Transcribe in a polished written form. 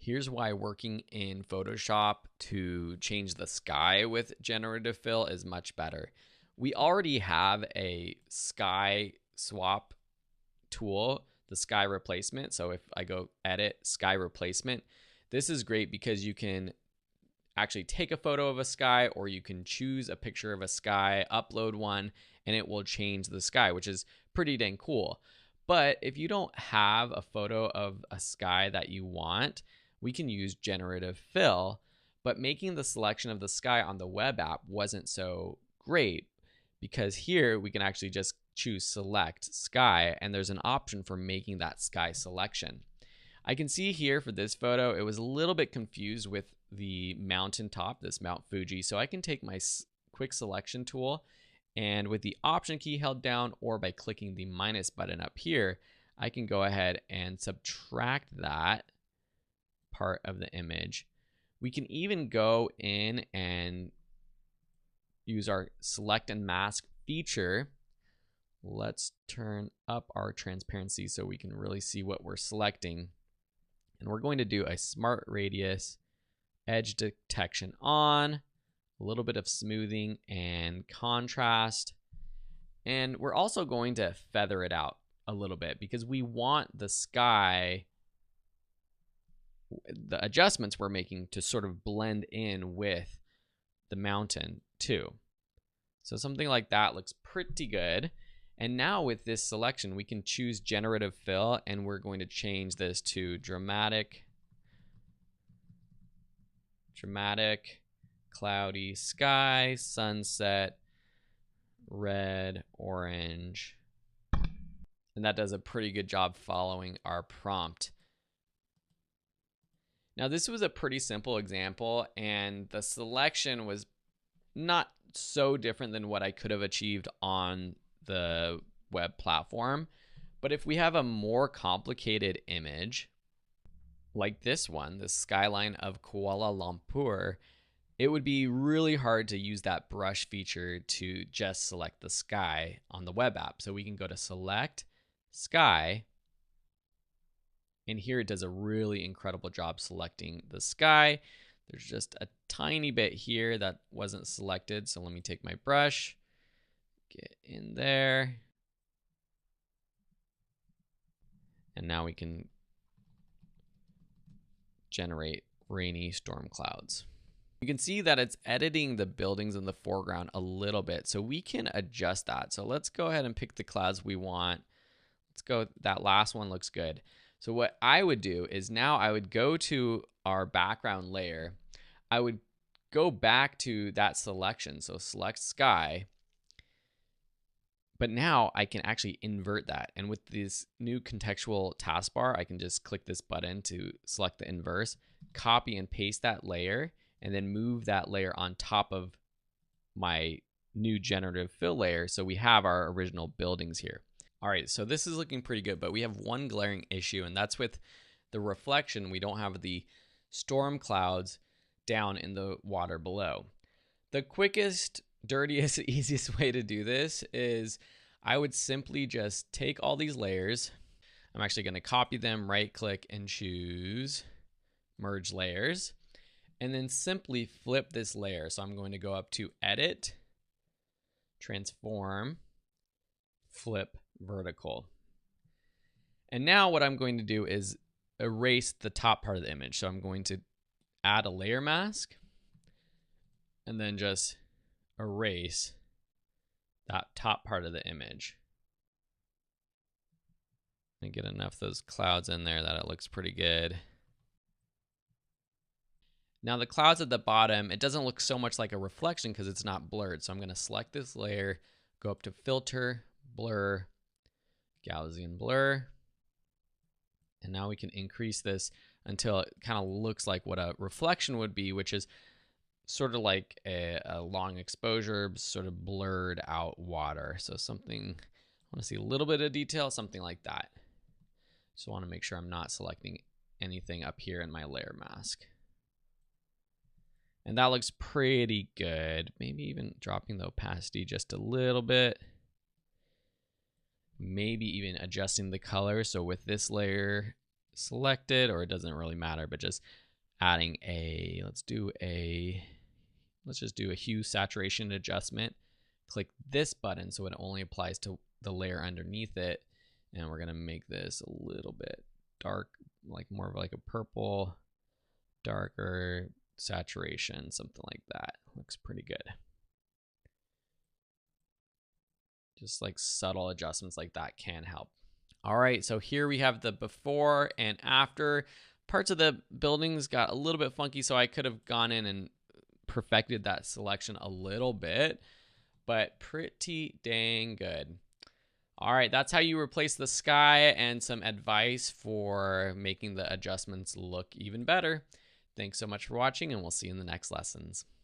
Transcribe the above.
Here's why working in Photoshop to change the sky with Generative Fill is much better. We already have a sky swap tool, the sky replacement. So if I go edit sky replacement, this is great because you can actually take a photo of a sky, or you can choose a picture of a sky, upload one, and it will change the sky, which is pretty dang cool. But if you don't have a photo of a sky that you want, we can use Generative Fill, but making the selection of the sky on the web app wasn't so great, because here we can actually just choose select sky, and there's an option for making that sky selection. I can see here for this photo, it was a little bit confused with the mountaintop, this Mount Fuji. So I can take my quick selection tool, and with the option key held down or by clicking the minus button up here, I can go ahead and subtract that part of the image. We can even go in and use our select and mask feature. Let's turn up our transparency so we can really see what we're selecting. And we're going to do a smart radius, edge detection on, a little bit of smoothing and contrast. And we're also going to feather it out a little bit because we want the sky, the adjustments we're making, to sort of blend in with the mountain too. So something like that looks pretty good. And now with this selection, we can choose Generative Fill, and we're going to change this to dramatic, cloudy sky, sunset, red, orange. And that does a pretty good job following our prompt. Now this was a pretty simple example, and the selection was not so different than what I could have achieved on the web platform. But if we have a more complicated image like this one, the skyline of Kuala Lumpur, it would be really hard to use that brush feature to just select the sky on the web app. So we can go to select sky, and here it does a really incredible job selecting the sky. There's just a tiny bit here that wasn't selected, so let me take my brush, get in there, and now we can generate rainy storm clouds. You can see that it's editing the buildings in the foreground a little bit, so we can adjust that. So let's go ahead and pick the clouds we want. Let's go, that last one looks good. So what I would do is now I would go to our background layer. I would go back to that selection, so select sky. But now I can actually invert that. And with this new contextual taskbar, I can just click this button to select the inverse, copy and paste that layer, and then move that layer on top of my new Generative Fill layer. So we have our original buildings here. All right, so this is looking pretty good, but we have one glaring issue, and that's with the reflection. We don't have the storm clouds down in the water below. The quickest, dirtiest, easiest way to do this is I would simply just take all these layers. I'm actually going to copy them, right click and choose merge layers, and then simply flip this layer. So I'm going to go up to edit, transform, flip vertical. And now what I'm going to do is erase the top part of the image. So I'm going to add a layer mask and then just erase that top part of the image. And get enough of those clouds in there that it looks pretty good. Now the clouds at the bottom, it doesn't look so much like a reflection because it's not blurred. So I'm going to select this layer, go up to filter, blur, Gaussian blur. And now we can increase this until it kind of looks like what a reflection would be, which is sort of like a long exposure, sort of blurred out water. So something, I want to see a little bit of detail, something like that. So I want to make sure I'm not selecting anything up here in my layer mask. And that looks pretty good. Maybe even dropping the opacity just a little bit. Maybe even adjusting the color. So with this layer, selected, or it doesn't really matter, but just adding a, let's just do a hue saturation adjustment. Click this button so it only applies to the layer underneath it. And we're gonna make this a little bit dark, like more of like a purple, darker saturation, something like that. Looks pretty good. Just like subtle adjustments like that can help. All right, so here we have the before and after. Parts of the buildings got a little bit funky, so I could have gone in and perfected that selection a little bit, but pretty dang good. All right, that's how you replace the sky and some advice for making the adjustments look even better. Thanks so much for watching, and we'll see you in the next lessons.